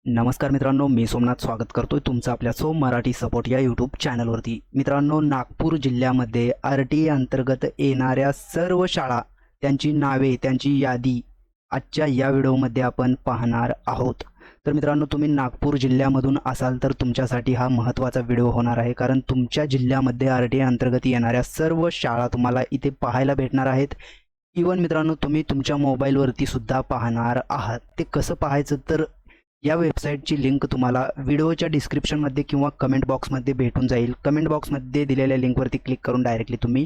नमस्कार मित्रांनो, मी सोमनाथ स्वागत करतोय तुमचं आपल्या सो मराठी सपोर्ट या यूट्यूब चॅनलवरती। मित्रांनो, नागपूर जिल्ह्यामध्ये RTI अंतर्गत येणाऱ्या सर्व शाळा, त्यांची नावे, त्यांची यादी आजच्या या व्हिडिओमध्ये आपण पाहणार आहोत। तर मित्रांनो, तुम्ही नागपूर जिल्ह्यामधून असाल तर तुमच्यासाठी हा महत्त्वाचा व्हिडिओ होणार आहे, कारण तुमच्या जिल्ह्यामध्ये RTI अंतर्गत येणाऱ्या सर्व शाळा तुम्हाला इथे पाहायला भेटणार आहेत। इवन मित्रांनो, तुम्ही तुमच्या मोबाईलवरती सुद्धा पाहणार आहात। ते कसं पाहायचं, तर या वेबसाईटची लिंक तुम्हाला व्हिडिओच्या डिस्क्रिप्शनमध्ये किंवा कमेंट बॉक्समध्ये भेटून जाईल। कमेंट बॉक्समध्ये दिलेल्या लिंकवरती क्लिक करून डायरेक्टली तुम्ही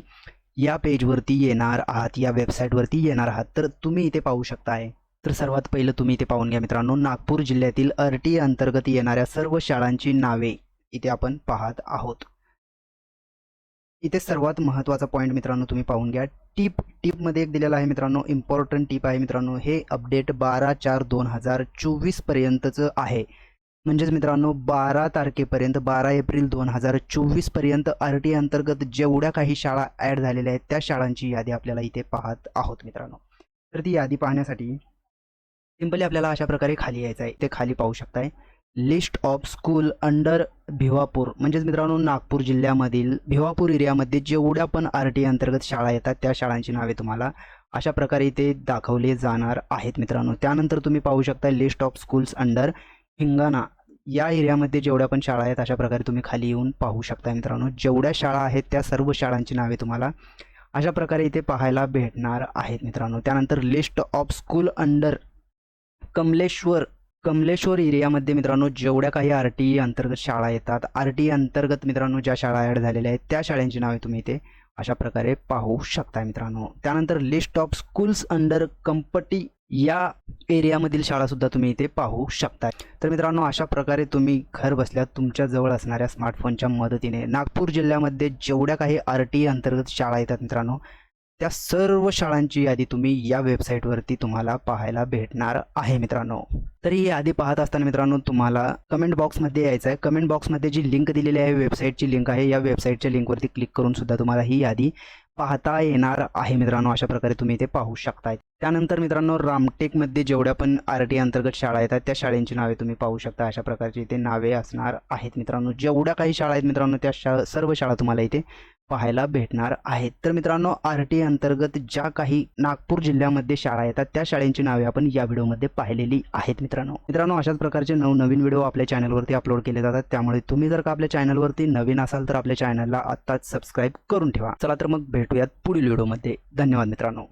या पेजवरती येणार आहात, या वेबसाईटवरती येणार आहात। तर तुम्ही इथे पाहू शकताय। तर सर्वात पहिलं तुम्ही इथे पाहून घ्या मित्रांनो, नागपूर जिल्ह्यातील RTI अंतर्गत येणाऱ्या सर्व शाळांची नावे इथे आपण पाहत आहोत। इथे सर्वात महत्त्वाचा पॉईंट मित्रांनो तुम्ही पाहून घ्या। टिपमध्ये एक दिलेला आहे मित्रांनो, इम्पॉर्टंट टिप आहे मित्रांनो। हे अपडेट 12/4/2024 पर्यंतचं आहे। म्हणजेच मित्रांनो 12 तारखेपर्यंत, 12 एप्रिल 2024 पर्यंत RTI अंतर्गत जेवढ्या काही शाळा ॲड झालेल्या आहेत त्या शाळांची यादी आपल्याला इथे पाहत आहोत मित्रांनो। तर ती यादी पाहण्यासाठी सिंपली आपल्याला अशा प्रकारे खाली यायचं आहे। ते खाली पाहू शकताय, list of school under Bhiwapur. म्हणजेच मित्रांनो, नागपूर जिल्ह्यामधील भिवापूर एरियामध्ये जेवढ्या पण RTI अंतर्गत शाळा येतात त्या शाळांची नावे तुम्हाला अशा प्रकारे इथे दाखवले जाणार आहेत मित्रांनो। त्यानंतर तुम्ही पाहू शकता list of schools under Hingna. या एरियामध्ये जेवढ्या पण शाळा आहेत अशा प्रकारे तुम्ही खाली येऊन पाहू शकता मित्रांनो। जेवढ्या शाळा आहेत त्या सर्व शाळांची नावे तुम्हाला अशा प्रकारे इथे पाहायला भेटणार आहेत मित्रांनो। त्यानंतर list of school under Kamleshwar एरियामध्ये मित्रांनो जेवढ्या काही RTI अंतर्गत शाळा येतात, RTI अंतर्गत मित्रांनो ज्या शाळा ॲड झालेल्या आहेत त्या शाळांची नावे तुम्ही इथे अशा प्रकारे पाहू शकता मित्रांनो। त्यानंतर लिस्ट ऑफ स्कूल्स अंडर कंपटी या एरियामधील शाळासुद्धा तुम्ही इथे पाहू शकता। तर मित्रांनो, अशा प्रकारे तुम्ही घर बसल्या तुमच्या जवळ असणाऱ्या स्मार्टफोनच्या मदतीने नागपूर जिल्ह्यामध्ये जेवढ्या काही RTI अंतर्गत शाळा येतात मित्रांनो त्या सर्व शाळांची यादी तुम्ही या वेबसाईटवरती तुम्हाला पाहायला भेटणार आहे मित्रांनो। तर ही यादी पाहत असताना मित्रांनो तुम्हाला कमेंट बॉक्समध्ये यायचं आहे। कमेंट बॉक्समध्ये जी लिंक दिलेली आहे, वेबसाईटची लिंक आहे, या वेबसाईटच्या लिंकवरती क्लिक करून सुद्धा तुम्हाला ही यादी पाहता येणार आहे मित्रांनो। अशा प्रकारे तुम्ही इथे पाहू शकताय। त्यानंतर मित्रांनो, रामटेकमध्ये जेवढ्या पण RTI अंतर्गत शाळा येतात त्या शाळांची नावे तुम्ही पाहू शकता। अशा प्रकारची इथे नावे असणार आहेत मित्रांनो। जेवढ्या काही शाळा आहेत मित्रांनो त्या सर्व शाळा तुम्हाला इथे पाहायला भेटणार आहेत। तर मित्रांनो, RTI अंतर्गत ज्या काही नागपूर जिल्ह्यामध्ये शाळा येतात त्या शाळांची नावे आपण या व्हिडिओमध्ये पाहिलेली आहेत मित्रांनो अशाच प्रकारचे नवनवीन व्हिडिओ आपल्या चॅनलवरती अपलोड केले जातात। त्यामुळे तुम्ही जर का आपल्या चॅनलवरती नवीन असाल तर आपल्या चॅनलला आत्ताच सबस्क्राईब करून ठेवा। चला तर मग भेटूयात पुढील व्हिडिओमध्ये। धन्यवाद मित्रांनो।